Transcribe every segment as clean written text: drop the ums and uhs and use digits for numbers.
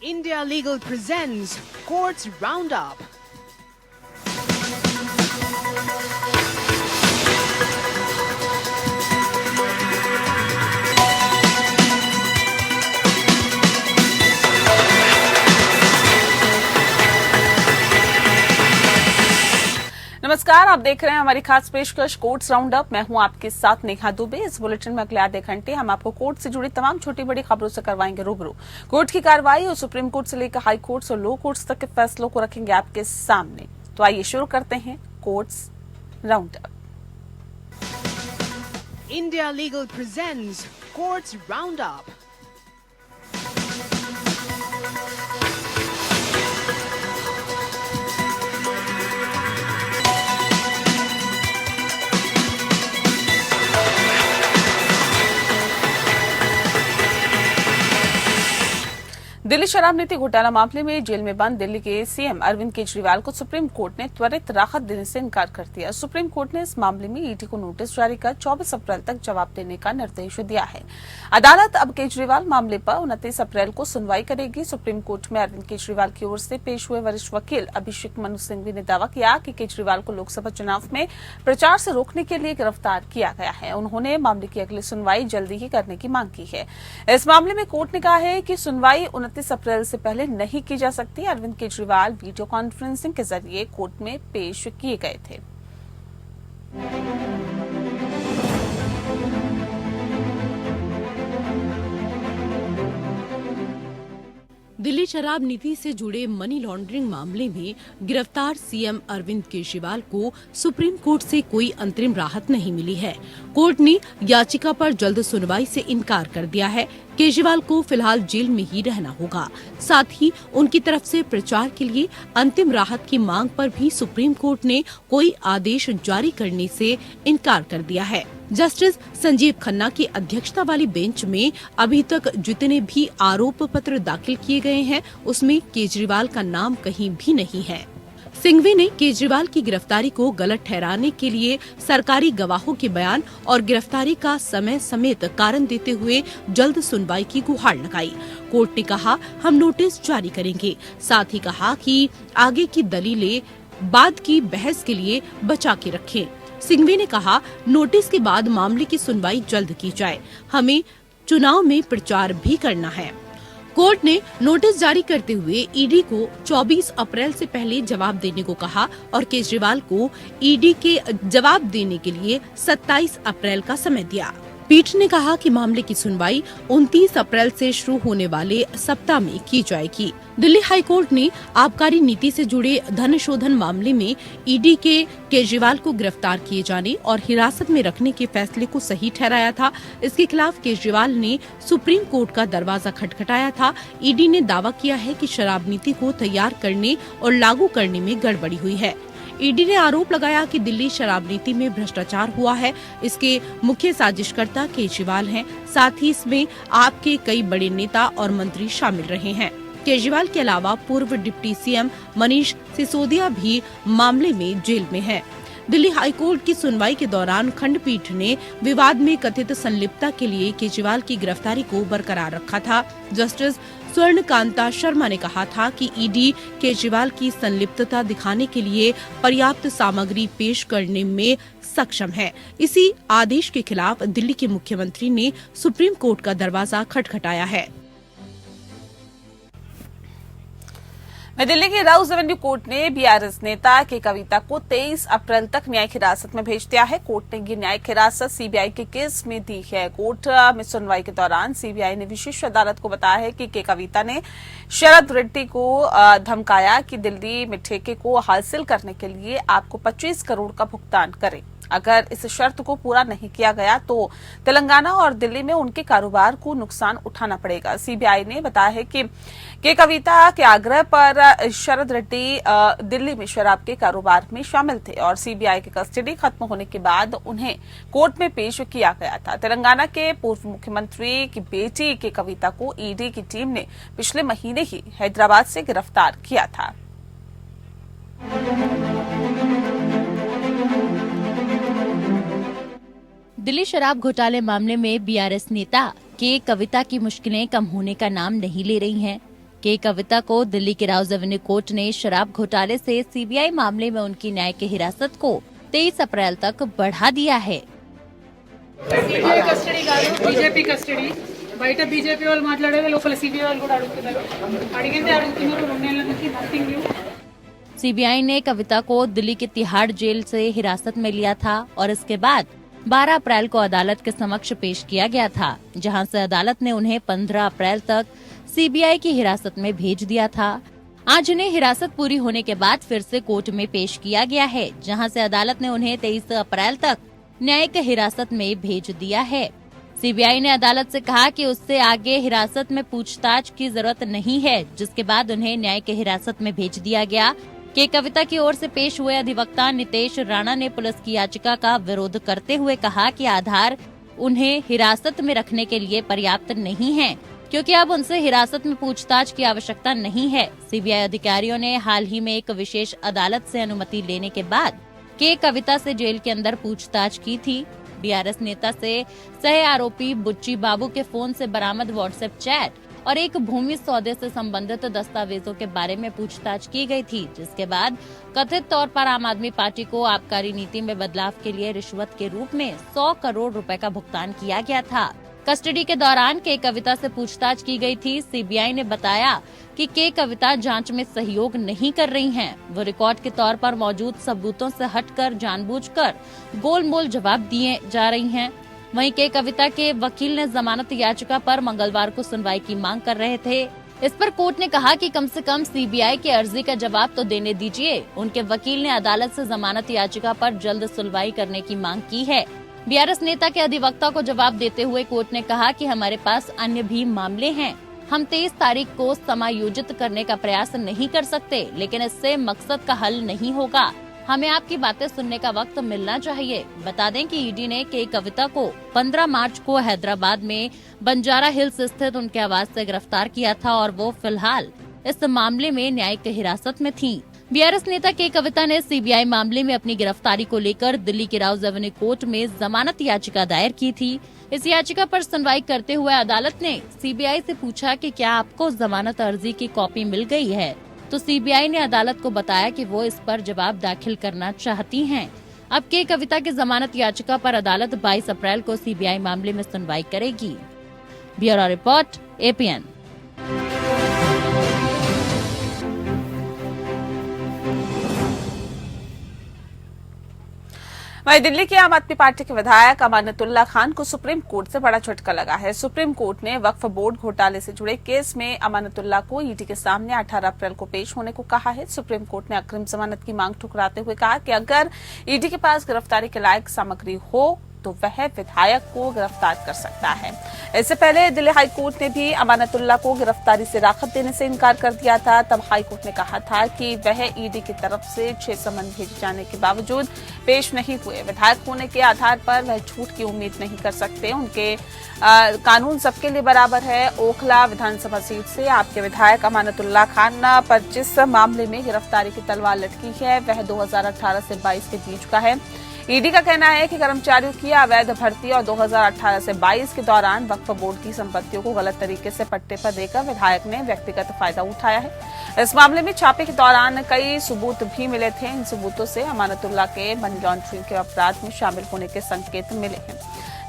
India Legal presents Courts Roundup. नमस्कार, आप देख रहे हैं हमारी खास पेशकश कोर्ट्स राउंड अप। मैं हूं आपके साथ नेहा दुबे। इस बुलेटिन में अगले आधे घंटे हम आपको कोर्ट से जुड़ी तमाम छोटी बड़ी खबरों से करवाएंगे रूबरू। कोर्ट की कार्रवाई और सुप्रीम कोर्ट से लेकर हाई कोर्ट्स और लो कोर्ट्स तक के फैसलों को रखेंगे आपके सामने। तो आइए शुरू करते हैं courts round up. India Legal presents Courts Roundup. Delhi शराब नीति घोटाला मामले में जेल में बंद दिल्ली के सीएम अरविंद केजरीवाल को सुप्रीम कोर्ट ने त्वरित राहत देने से इनकार कर दिया। सुप्रीम कोर्ट ने इस मामले में ईडी को नोटिस जारी कर 24 अप्रैल तक जवाब देने का निर्देश दिया है। अदालत अब केजरीवाल मामले पर 29 अप्रैल को सुनवाई करेगी। सुप्रीम कोर्ट में अरविंद केजरीवाल की ओर से पेश हुए वरिष्ठ वकील अभिषेक मनु सिंघवी ने दावा किया कि केजरीवाल को लोकसभा चुनाव में प्रचार से रोकने के लिए गिरफ्तार किया गया है। उन्होंने मामले की अगली सुनवाई जल्दी ही करने की मांग की है। इस मामले में कोर्ट ने कहा है कि सुनवाई 29 अप्रैल से पहले नहीं की जा सकती। अरविंद केजरीवाल वीडियो कॉन्फ्रेंसिंग के जरिए कोर्ट में पेश किए गए थे। दिल्ली शराब नीति से जुड़े मनी लॉन्ड्रिंग मामले में गिरफ्तार सीएम अरविंद केजरीवाल को सुप्रीम कोर्ट से कोई अंतरिम राहत नहीं मिली है। कोर्ट ने याचिका पर जल्द सुनवाई से इनकार कर दिया है। केजरीवाल को फिलहाल जेल में ही रहना होगा। साथ ही उनकी तरफ से प्रचार के लिए अंतिम राहत की मांग पर भी सुप्रीम कोर्ट ने कोई आदेश जारी करने से इनकार कर दिया है। जस्टिस संजीव खन्ना की अध्यक्षता वाली बेंच में अभी तक जितने भी आरोप पत्र दाखिल किए गए हैं, उसमें केजरीवाल का नाम कहीं भी नहीं है। सिंघवी ने केजरीवाल की गिरफ्तारी को गलत ठहराने के लिए सरकारी गवाहों के बयान और गिरफ्तारी का समय समेत कारण देते हुए जल्द सुनवाई की गुहार लगाई। कोर्ट ने कहा, हम नोटिस जारी करेंगे। साथ ही कहा कि आगे की दलीलें बाद की बहस के लिए बचा के रखें। सिंघवी ने कहा, नोटिस के बाद मामले की सुनवाई जल्द की जाए। हमें चुनाव में प्रचार भी करना है। कोर्ट ने नोटिस जारी करते हुए ईडी को 24 अप्रैल से पहले जवाब देने को कहा और केजरीवाल को ईडी के जवाब देने के लिए 27 अप्रैल का समय दिया। पीठ ने कहा कि मामले की सुनवाई 29 अप्रैल से शुरू होने वाले सप्ताह में की जाएगी। दिल्ली हाई कोर्ट ने आबकारी नीति से जुड़े धन शोधन मामले में ईडी के केजरीवाल को गिरफ्तार किए जाने और हिरासत में रखने के फैसले को सही ठहराया था। इसके खिलाफ केजरीवाल ने सुप्रीम कोर्ट का दरवाजा खटखटाया था। ईडी ने दावा किया है कि शराब नीति को तैयार करने और लागू करने में गड़बड़ी हुई है। ईडी ने आरोप लगाया कि दिल्ली शराब नीति में भ्रष्टाचार हुआ है। इसके मुख्य साजिशकर्ता केजरीवाल हैं। साथ ही इसमें आपके कई बड़े नेता और मंत्री शामिल रहे हैं। केजरीवाल के अलावा पूर्व डिप्टी सीएम मनीष सिसोदिया भी मामले में जेल में हैं। दिल्ली हाईकोर्ट की सुनवाई के दौरान खंडपीठ ने विवाद में कथित संलिप्तता के लिए केजरीवाल की गिरफ्तारी को बरकरार रखा था। जस्टिस स्वर्णकांता शर्मा ने कहा था कि ईडी केजरीवाल की संलिप्तता दिखाने के लिए पर्याप्त सामग्री पेश करने में सक्षम है। इसी आदेश के खिलाफ दिल्ली के मुख्यमंत्री ने सुप्रीम कोर्ट का दरवाजा खटखटाया है। दिल्ली के राउज एवेन्यू कोर्ट ने बीआरएस नेता के कविता को 23 अप्रैल तक न्यायिक हिरासत में भेज दिया है। कोर्ट ने ये न्यायिक हिरासत सीबीआई के केस में दी है। कोर्ट में सुनवाई के दौरान सीबीआई ने विशेष अदालत को बताया है कि के कविता ने शरद रेड्डी को धमकाया कि दिल्ली में ठेके को हासिल करने के लिए आपको 25 करोड़ का भुगतान करें। अगर इस शर्त को पूरा नहीं किया गया तो तेलंगाना और दिल्ली में उनके कारोबार को नुकसान उठाना पड़ेगा। सीबीआई ने बताया है कि के कविता के आग्रह पर शरद रेड्डी दिल्ली में शराब के कारोबार में शामिल थे और सीबीआई की कस्टडी खत्म होने के बाद उन्हें कोर्ट में पेश किया गया था। तेलंगाना के पूर्व मुख्यमंत्री की बेटी के कविता को ईडी की टीम ने पिछले महीने ही हैदराबाद से गिरफ्तार किया था। दिल्ली शराब घोटाले मामले में बीआरएस नेता के कविता की मुश्किलें कम होने का नाम नहीं ले रही हैं। के कविता को दिल्ली के राउज एवेन्यू कोर्ट ने शराब घोटाले से सीबीआई मामले में उनकी न्यायिक हिरासत को 23 अप्रैल तक बढ़ा दिया है। సిబిఐ కస్టడీ కాదు, బీజేపీ కస్టడీ. బయట బీజేపీ వాళ్ళు మాట్లాడేది లోపల సిబిఐ వాళ్ళు కూడా అడుగుతున్నారు. అడిగిందే అడుగుతున్నారు. 2 నెలల నుంచి నథింగ్ న్యూ. सीबीआई ने कविता को दिल्ली के तिहाड़ जेल से हिरासत में लिया था और इसके बाद 12 अप्रैल को अदालत के समक्ष पेश किया गया था, जहां से अदालत ने उन्हें 15 अप्रैल तक सीबीआई की हिरासत में भेज दिया था। आज उन्हें हिरासत पूरी होने के बाद फिर से कोर्ट में पेश किया गया है, जहां से अदालत ने उन्हें 23 अप्रैल तक न्यायिक हिरासत में भेज दिया है। सीबीआई ने अदालत से कहा कि उससे आगे हिरासत में पूछताछ की जरूरत नहीं है, जिसके बाद उन्हें न्यायिक हिरासत में भेज दिया गया। के कविता की ओर से पेश हुए अधिवक्ता नितेश राणा ने पुलिस की याचिका का विरोध करते हुए कहा कि आधार उन्हें हिरासत में रखने के लिए पर्याप्त नहीं है, क्योंकि अब उनसे हिरासत में पूछताछ की आवश्यकता नहीं है। सीबीआई अधिकारियों ने हाल ही में एक विशेष अदालत से अनुमति लेने के बाद के कविता से जेल के अंदर पूछताछ की थी। बीआरएस नेता से सह आरोपी बुच्ची बाबू के फोन से बरामद व्हाट्सएप चैट और एक भूमि सौदे से संबंधित दस्तावेजों के बारे में पूछताछ की गई थी, जिसके बाद कथित तौर पर आम आदमी पार्टी को आबकारी नीति में बदलाव के लिए रिश्वत के रूप में 100 करोड़ रुपए का भुगतान किया गया था। कस्टडी के दौरान के कविता से पूछताछ की गई थी। सीबीआई ने बताया कि के कविता जांच में सहयोग नहीं कर रही हैं। वो रिकॉर्ड के तौर पर मौजूद सबूतों से हटकर जानबूझकर गोलमोल जवाब दिए जा रही हैं। वहीं के कविता के वकील ने जमानत याचिका पर मंगलवार को सुनवाई की मांग कर रहे थे। इस पर कोर्ट ने कहा कि कम से कम सीबीआई की अर्जी का जवाब तो देने दीजिए। उनके वकील ने अदालत से जमानत याचिका पर जल्द सुनवाई करने की मांग की है। बीआरएस नेता के अधिवक्ता को जवाब देते हुए कोर्ट ने कहा कि हमारे पास अन्य भी मामले हैं। हम 23 तारीख को समायोजित करने का प्रयास नहीं कर सकते, लेकिन इससे मकसद का हल नहीं होगा। हमें आपकी बातें सुनने का वक्त मिलना चाहिए। बता दें कि ईडी ने के कविता को 15 मार्च को हैदराबाद में बंजारा हिल्स स्थित उनके आवास से गिरफ्तार किया था और वो फिलहाल इस मामले में न्यायिक हिरासत में थी। बीआरएस नेता के कविता ने सीबीआई मामले में अपनी गिरफ्तारी को लेकर दिल्ली के राउज एवेन्यू कोर्ट में जमानत याचिका दायर की थी। इस याचिका पर सुनवाई करते हुए अदालत ने सीबीआई से पूछा कि क्या आपको जमानत अर्जी की कॉपी मिल गई है, तो सीबीआई ने अदालत को बताया कि वो इस पर जवाब दाखिल करना चाहती हैं। अब के कविता की जमानत याचिका पर अदालत 22 अप्रैल को सीबीआई मामले में सुनवाई करेगी। Bureau report, APN. वहीं दिल्ली की आम आदमी पार्टी के विधायक अमानतुल्लाह खान को सुप्रीम कोर्ट से बड़ा झटका लगा है। सुप्रीम कोर्ट ने वक्फ बोर्ड घोटाले से जुड़े केस में अमानतुल्लाह को ईडी के सामने 18 अप्रैल को पेश होने को कहा है। सुप्रीम कोर्ट ने अग्रिम जमानत की मांग ठुकराते हुए कहा कि अगर ईडी के पास गिरफ्तारी के लायक सामग्री हो तो वह विधायक को गिरफ्तार कर सकता है। इससे पहले दिल्ली हाई कोर्ट ने भी अमानतुल्लाह को गिरफ्तारी से राहत देने से इनकार कर दिया था। तब हाई कोर्ट ने कहा था कि वह ईडी की तरफ से 6 समन भेजे जाने के बावजूद पेश नहीं हुए। विधायक होने के आधार पर वह छूट की उम्मीद नहीं कर सकते। उनके कानून सबके लिए बराबर है। ओखला विधानसभा सीट से आपके विधायक अमानतुल्लाह खान पर जिस मामले में गिरफ्तारी की तलवार लटकी है वह 2018 से 22 के बीच का है। ईडी का कहना है कि कर्मचारियों की अवैध भर्ती और 2018 से 22 के दौरान वक्फ बोर्ड की संपत्तियों को गलत तरीके से पट्टे पर देकर विधायक ने व्यक्तिगत फायदा उठाया है। इस मामले में छापे के दौरान कई सबूत भी मिले थे। इन सबूतों से अमानतुल्लाह के मनी लॉन्ड्रिंग के अपराध में शामिल होने के संकेत मिले हैं।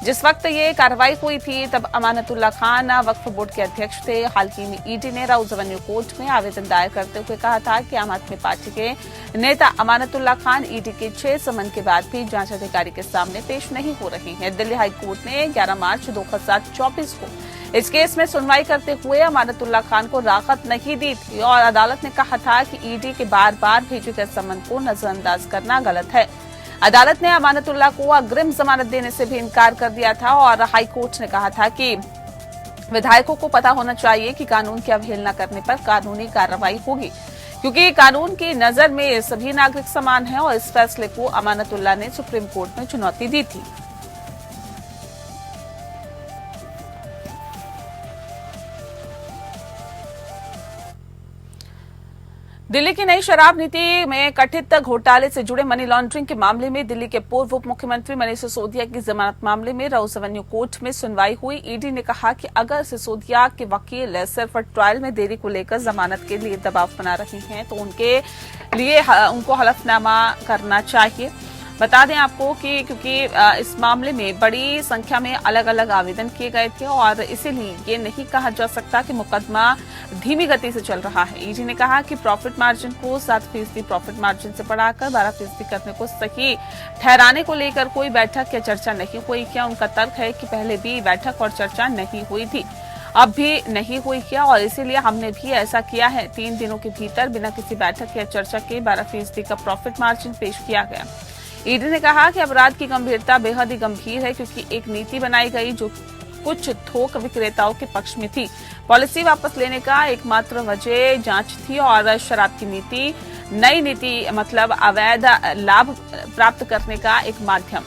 जिस वक्त ये कार्रवाई हुई थी तब अमानतुल्लाह खान वक्फ बोर्ड के अध्यक्ष थे। हाल ही में ईडी ने राउज एवेन्यू कोर्ट में आवेदन दायर करते हुए कहा था कि आम आदमी पार्टी के नेता अमानतुल्लाह खान ईडी के 6 समन के बाद भी जांच अधिकारी के सामने पेश नहीं हो रहे हैं। दिल्ली हाई कोर्ट ने 11 मार्च 2024 को इस केस में सुनवाई करते हुए अमानतुल्लाह खान को राहत नहीं दी थी और अदालत ने कहा था कि ईडी के बार बार भेजे गए समन को नजरअंदाज करना गलत है। अदालत ने अमानतुल्लाह को अग्रिम जमानत देने से भी इनकार कर दिया था और हाई कोर्ट ने कहा था कि विधायकों को पता होना चाहिए कि कानून की अवहेलना करने पर कानूनी कार्रवाई होगी, क्योंकि कानून की नजर में सभी नागरिक समान हैं और इस फैसले को अमानतुल्लाह ने सुप्रीम कोर्ट में चुनौती दी थी। दिल्ली की नई शराब नीति में कथित घोटाले से जुड़े मनी लॉन्ड्रिंग के मामले में दिल्ली के पूर्व उप मुख्यमंत्री मनीष सिसोदिया की जमानत मामले में राउस एवेन्यू कोर्ट में सुनवाई हुई। ईडी ने कहा कि अगर सिसोदिया के वकील सिर्फ ट्रायल में देरी को लेकर जमानत के लिए दबाव बना रहे हैं तो उनके लिए उनको हलफनामा करना चाहिए। बता दें आपको कि क्योंकि इस मामले में बड़ी संख्या में अलग अलग आवेदन किए गए थे और इसीलिए ये नहीं कहा जा सकता कि मुकदमा धीमी गति से चल रहा है। ईडी ने कहा कि प्रॉफिट मार्जिन को 7% प्रॉफिट मार्जिन से बढ़ाकर 12% करने को सही ठहराने को लेकर कोई बैठक या चर्चा नहीं हुई। क्या उनका तर्क है कि पहले भी बैठक और चर्चा नहीं हुई थी, अब भी नहीं हुई क्या, और इसीलिए हमने भी ऐसा किया है। 3 दिनों के भीतर बिना किसी बैठक या चर्चा के 12% का प्रॉफिट मार्जिन पेश किया गया। ईडी ने कहा कि अपराध की गंभीरता बेहद ही गंभीर है क्योंकि एक नीति बनाई गई जो कुछ थोक विक्रेताओं के पक्ष में थी। पॉलिसी वापस लेने का एकमात्र वजह जांच थी और शराब की नीति नई नीति मतलब अवैध लाभ प्राप्त करने का एक माध्यम।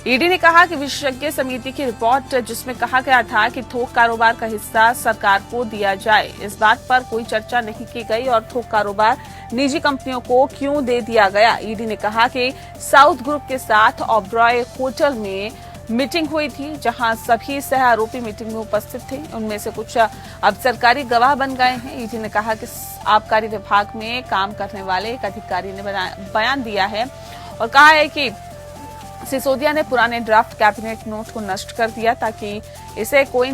ईडी ने कहा कि विशेषज्ञ समिति की रिपोर्ट जिसमें कहा गया था कि थोक कारोबार का हिस्सा सरकार को दिया जाए, इस बात पर कोई चर्चा नहीं की गई और थोक कारोबार निजी कंपनियों को क्यों दे दिया गया। ईडी ने कहा कि साउथ ग्रुप के साथ ओबरॉय होटल में मीटिंग हुई थी जहां सभी सह आरोपी मीटिंग में उपस्थित थे। उनमें से कुछ अब सरकारी गवाह बन गए हैं। ईडी ने कहा कि आबकारी विभाग में काम करने वाले एक अधिकारी ने बयान दिया है और कहा है कि सिसोदिया ने पुराने ड्राफ्ट कैबिनेट नोट को नष्ट कर दिया ताकि इसे कोई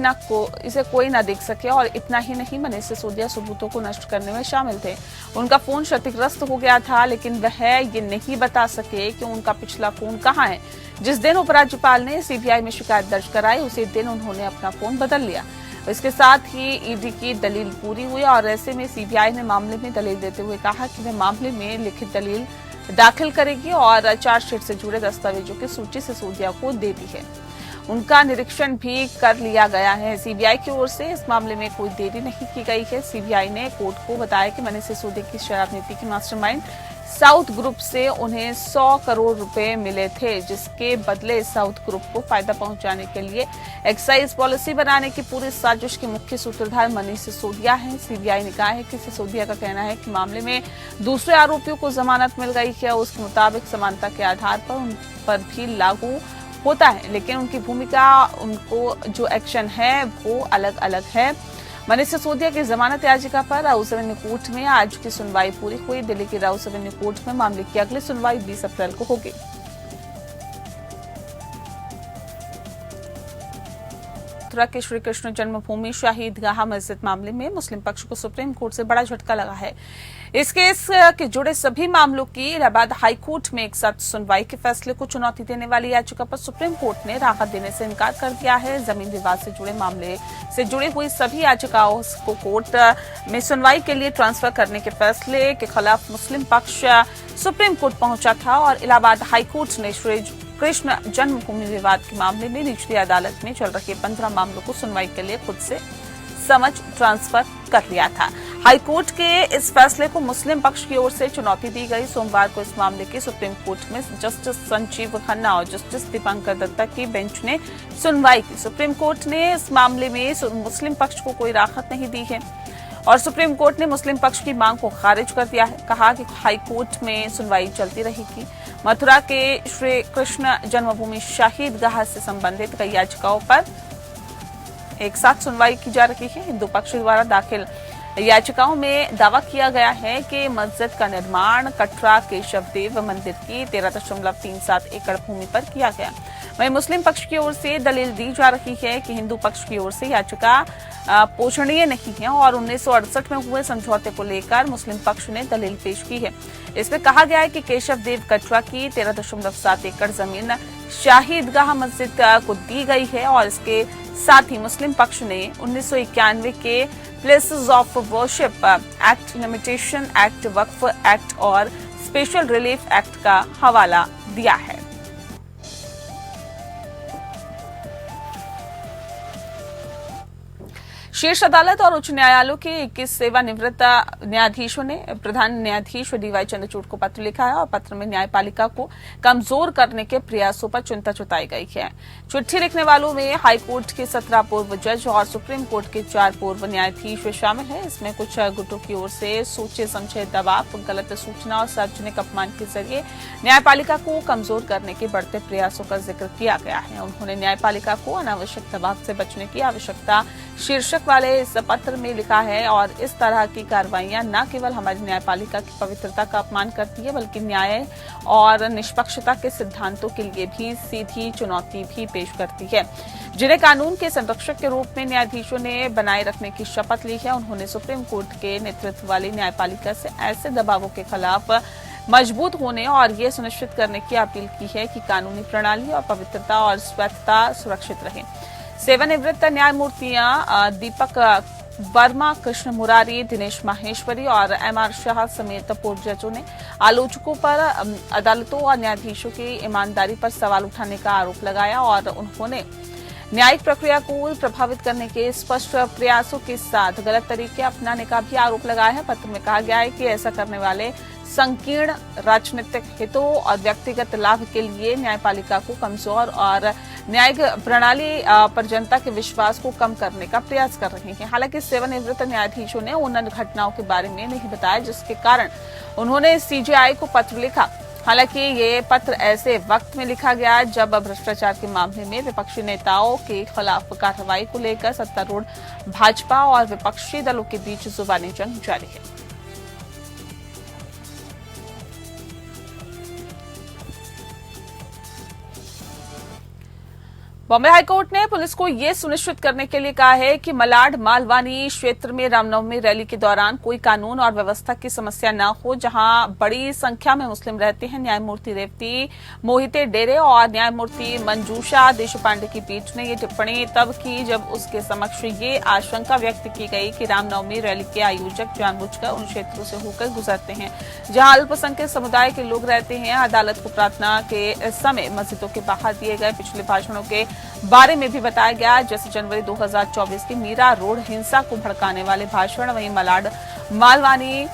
ना देख सके और इतना ही नहीं, मनीष सिसोदिया सबूतों को नष्ट करने में शामिल थे। उनका फोन क्षतिग्रस्त हो गया था लेकिन वह ये नहीं बता सके कि उनका पिछला फोन कहाँ है। जिस दिन उपराज्यपाल ने सीबीआई में शिकायत दर्ज कराई उसी दिन उन्होंने अपना फोन बदल लिया। इसके साथ ही ईडी की दलील पूरी हुई और ऐसे में सीबीआई ने मामले में दलील देते हुए कहा कि वह मामले में लिखित दलील दाखिल करेगी और चार्जशीट से जुड़े दस्तावेजों की सूची सिसोदिया को दे दी है। उनका निरीक्षण भी कर लिया गया है। सीबीआई की ओर से इस मामले में कोई देरी नहीं की गई है। सीबीआई ने कोर्ट को बताया कि मनीष सिसोदिया की शराब नीति की मास्टरमाइंड साउथ ग्रुप से उन्हें 100 करोड़ रुपए मिले थे, जिसके बदले साउथ ग्रुप को फायदा पहुंचाने के लिए एक्साइज पॉलिसी बनाने की पूरी साजिश के मुख्य सूत्रधार मनीष सिसोदिया हैं। सीबीआई ने कहा है कि सिसोदिया का कहना है कि मामले में दूसरे आरोपियों को जमानत मिल गई है, उसके मुताबिक समानता के आधार पर उन पर भी लागू होता है, लेकिन उनकी भूमिका, उनको जो एक्शन है वो अलग अलग है। मनीष सिसोदिया की जमानत याचिका पर राउस एवेन्यू कोर्ट में आज की सुनवाई पूरी हुई। दिल्ली की राउस एवेन्यू कोर्ट में मामले की अगली सुनवाई 20 अप्रैल को होगी। मथुरा के श्री कृष्ण जन्मभूमि शाही ईदगाह मस्जिद मामले में मुस्लिम पक्ष को सुप्रीम कोर्ट से बड़ा झटका लगा है। इस केस के जुड़े सभी मामलों की इलाहाबाद हाई कोर्ट में एक साथ सुनवाई के फैसले को चुनौती देने वाली याचिका पर सुप्रीम कोर्ट ने राहत देने से इनकार कर दिया है। जमीन विवाद से जुड़े मामले से जुड़ी हुई सभी याचिकाओं को कोर्ट में सुनवाई के लिए ट्रांसफर करने के फैसले के खिलाफ मुस्लिम पक्ष सुप्रीम कोर्ट पहुंचा था और इलाहाबाद हाई कोर्ट ने श्री कृष्ण जन्मभूमि विवाद के मामले में निचली अदालत में चल रहे 15 मामलों को सुनवाई के लिए खुद से समझ ट्रांसफर कर लिया था। हाईकोर्ट के इस फैसले को मुस्लिम पक्ष की ओर से चुनौती दी गई। सोमवार को इस मामले की सुप्रीम कोर्ट में जस्टिस संजीव खन्ना और जस्टिस दीपांकर दत्ता की बेंच ने सुनवाई की। सुप्रीम कोर्ट ने इस मामले में मुस्लिम पक्ष को कोई राहत नहीं दी है और सुप्रीम कोर्ट ने मुस्लिम पक्ष की मांग को खारिज कर दिया है। कहा कि हाईकोर्ट में सुनवाई चलती रहेगी। मथुरा के श्री कृष्ण जन्मभूमि शाही ईदगाह से संबंधित कई याचिकाओं पर एक साथ सुनवाई की जा रही है। हिंदू पक्ष द्वारा दाखिल याचिकाओं में दावा किया गया है कि मस्जिद का निर्माण कटरा केशवदेव मंदिर की 13.37 एकड़ भूमि पर किया गया। वहीं मुस्लिम पक्ष की ओर से दलील दी जा रही है कि हिंदू पक्ष की ओर से याचिका पोषणीय नहीं है और 1968 में हुए समझौते को लेकर मुस्लिम पक्ष ने दलील पेश की है। इसमें कहा गया है कि केशवदेव कटरा की 13.7 एकड़ जमीन शाही ईदगाह मस्जिद को दी गई है और इसके साथ ही मुस्लिम पक्ष ने 1991 के places of worship act, limitation act, Waqf act और स्पेशल रिलीफ एक्ट का हवाला दिया है। शीर्ष अदालत और उच्च न्यायालयों के 21 सेवानिवृत्त न्यायाधीशों ने प्रधान न्यायाधीश डीवाई चंद्रचूड़ को पत्र लिखा है और पत्र में न्यायपालिका को कमजोर करने के प्रयासों पर चिंता जताई गई है। चिट्ठी लिखने वालों में हाईकोर्ट के 17 पूर्व जज और सुप्रीम कोर्ट के 4 पूर्व न्यायाधीश शामिल हैं। इसमें कुछ गुटों की ओर से सोचे समझे दबाव, गलत सूचना और सार्वजनिक अपमान के जरिए न्यायपालिका को कमजोर करने के बढ़ते प्रयासों का जिक्र किया गया है। उन्होंने न्यायपालिका को अनावश्यक दबाव से बचने की आवश्यकता शीर्षक वाले इस पत्र में लिखा है और इस तरह की कार्रवाइयां न केवल हमारी न्यायपालिका की पवित्रता का अपमान करती है बल्कि न्याय और निष्पक्षता के सिद्धांतों के लिए भी सीधी चुनौती भी पेश करती है, जिन्हें कानून के संरक्षक के रूप में न्यायाधीशों ने बनाए रखने की शपथ ली है। उन्होंने सुप्रीम कोर्ट के नेतृत्व वाली न्यायपालिका से ऐसे दबावों के खिलाफ मजबूत होने और ये सुनिश्चित करने की अपील की है कि कानूनी प्रणाली और पवित्रता और स्वायत्तता सुरक्षित रहे। सेवानिवृत्त न्यायमूर्तियां दीपक वर्मा, कृष्ण मुरारी, दिनेश माहेश्वरी और एमआर शाह समेत पूर्व जजों ने आलोचकों पर अदालतों और न्यायाधीशों की ईमानदारी पर सवाल उठाने का आरोप लगाया और उन्होंने न्यायिक प्रक्रिया को प्रभावित करने के स्पष्ट प्रयासों के साथ गलत तरीके अपनाने का भी आरोप लगाया है। पत्र में कहा गया है कि ऐसा करने वाले संकीर्ण राजनीतिक हितों और व्यक्तिगत लाभ के लिए न्यायपालिका को कमजोर और न्यायिक प्रणाली पर जनता के विश्वास को कम करने का प्रयास कर रहे हैं। हालांकि सेवानिवृत्त न्यायाधीशों ने उन घटनाओं के बारे में नहीं बताया जिसके कारण उन्होंने सीजेआई को पत्र लिखा। हालांकि ये पत्र ऐसे वक्त में लिखा गया जब भ्रष्टाचार के मामले में विपक्षी नेताओं के खिलाफ कार्रवाई को लेकर सत्तारूढ़ भाजपा और विपक्षी दलों के बीच जुबानी जंग जारी है। बॉम्बे हाईकोर्ट ने पुलिस को ये सुनिश्चित करने के लिए कहा है कि मलाड मालवानी क्षेत्र में रामनवमी रैली के दौरान कोई कानून और व्यवस्था की समस्या न हो, जहां बड़ी संख्या में मुस्लिम रहते हैं। न्यायमूर्ति रेवती मोहिते डेरे और न्यायमूर्ति मंजूषा देशपांडे की पीठ ने ये टिप्पणी तब की जब उसके समक्ष ये आशंका व्यक्त की गई कि रामनवमी रैली के आयोजक जानबूझकर उन क्षेत्रों से होकर गुजरते हैं जहां अल्पसंख्यक समुदाय के लोग रहते हैं। अदालत को प्रार्थना के समय मस्जिदों के बाहर दिए गए पिछले भाषणों के बारे में भी बताया गया, जैसे जनवरी 2024 की मीरा रोड हिंसा को भड़काने वाले भाषण। वहीं मलाड मालवानी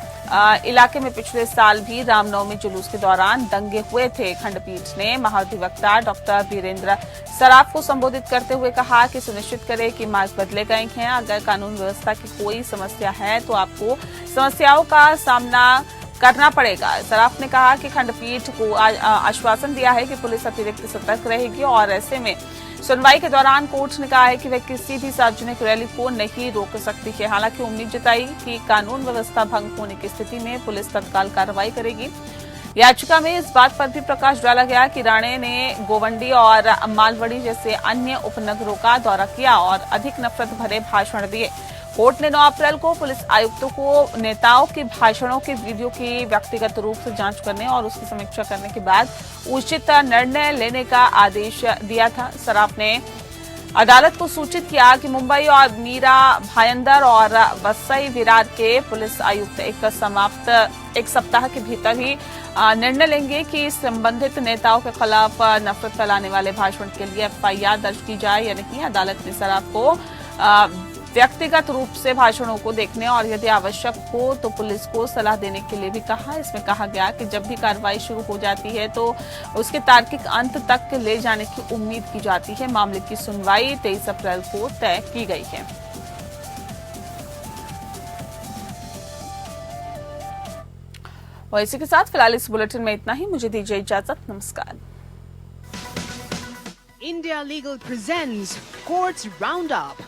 इलाके में पिछले साल भी रामनवमी जुलूस के दौरान दंगे हुए थे। खंडपीठ ने महाधिवक्ता डॉक्टर वीरेंद्र सराफ को संबोधित करते हुए कहा कि सुनिश्चित करें कि मार्ग बदले गए हैं। अगर कानून व्यवस्था की कोई समस्या है तो आपको समस्याओं का सामना करना पड़ेगा। सराफ ने कहा कि खंडपीठ को आश्वासन दिया है कि पुलिस अतिरिक्त सतर्क रहेगी और ऐसे में सुनवाई के दौरान कोर्ट ने कहा है कि वह किसी भी सार्वजनिक रैली को नहीं रोक सकती है। हालांकि उम्मीद जताई कि कानून व्यवस्था भंग होने की स्थिति में पुलिस तत्काल कार्रवाई करेगी। याचिका में इस बात पर भी प्रकाश डाला गया कि राणे ने गोवंडी और मालवड़ी जैसे अन्य उपनगरों का दौरा किया और अधिक नफरत भरे भाषण दिए। कोर्ट ने 9 अप्रैल को पुलिस आयुक्तों को नेताओं के भाषणों के वीडियो की व्यक्तिगत रूप से जांच करने और उसकी समीक्षा करने के बाद उचित निर्णय लेने का आदेश दिया था। सराफ ने अदालत को सूचित किया कि मुंबई और मीरा भायंदर और वसई विरार के पुलिस आयुक्त एक सप्ताह के भीतर ही निर्णय लेंगे कि संबंधित नेताओं के खिलाफ नफरत फैलाने वाले भाषण के लिए एफआईआर दर्ज की जाए या नहीं। अदालत ने सराफ को व्यक्तिगत रूप से भाषणों को देखने और यदि आवश्यक हो तो पुलिस को सलाह देने के लिए भी कहा। इसमें कहा गया कि जब भी कार्रवाई शुरू हो जाती है तो उसके तार्किक अंत तक ले जाने की उम्मीद की जाती है। मामले की सुनवाई 23 अप्रैल को तय की गई है। और इसी के साथ फिलहाल इस बुलेटिन में इतना ही। मुझे दीजिए इजाजत। नमस्कार। India Legal presents Courts Roundup.